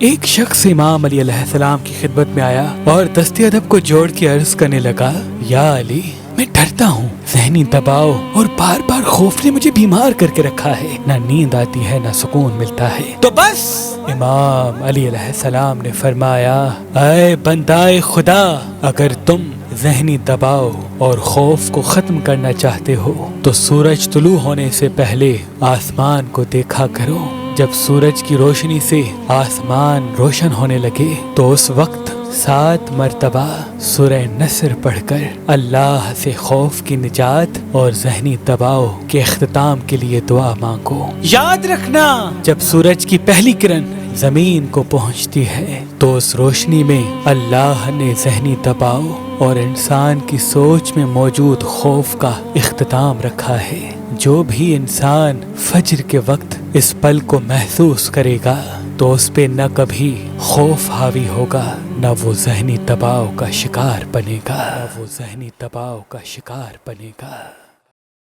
ایک شخص امام علی علیہ السلام کی خدمت میں آیا اور دست ادب کو جوڑ کے عرض کرنے لگا، یا علی، میں ڈرتا ہوں، ذہنی دباؤ اور بار بار خوف نے مجھے بیمار کر کے رکھا ہے، نہ نیند آتی ہے نہ سکون ملتا ہے۔ تو بس، امام علی علیہ السلام نے فرمایا، اے بندائے خدا، اگر تم ذہنی دباؤ اور خوف کو ختم کرنا چاہتے ہو تو سورج طلوع ہونے سے پہلے آسمان کو دیکھا کرو۔ جب سورج کی روشنی سے آسمان روشن ہونے لگے تو اس وقت 7 مرتبہ سورہ نصر پڑھ کر اللہ سے خوف کی نجات اور ذہنی دباؤ کے اختتام کے لیے دعا مانگو۔ یاد رکھنا، جب سورج کی پہلی کرن زمین کو پہنچتی ہے تو اس روشنی میں اللہ نے ذہنی دباؤ اور انسان کی سوچ میں موجود خوف کا اختتام رکھا ہے۔ جو بھی انسان فجر کے وقت اس پل کو محسوس کرے گا تو اس پہ نہ کبھی خوف حاوی ہوگا، نہ وہ ذہنی دباؤ کا شکار بنے گا۔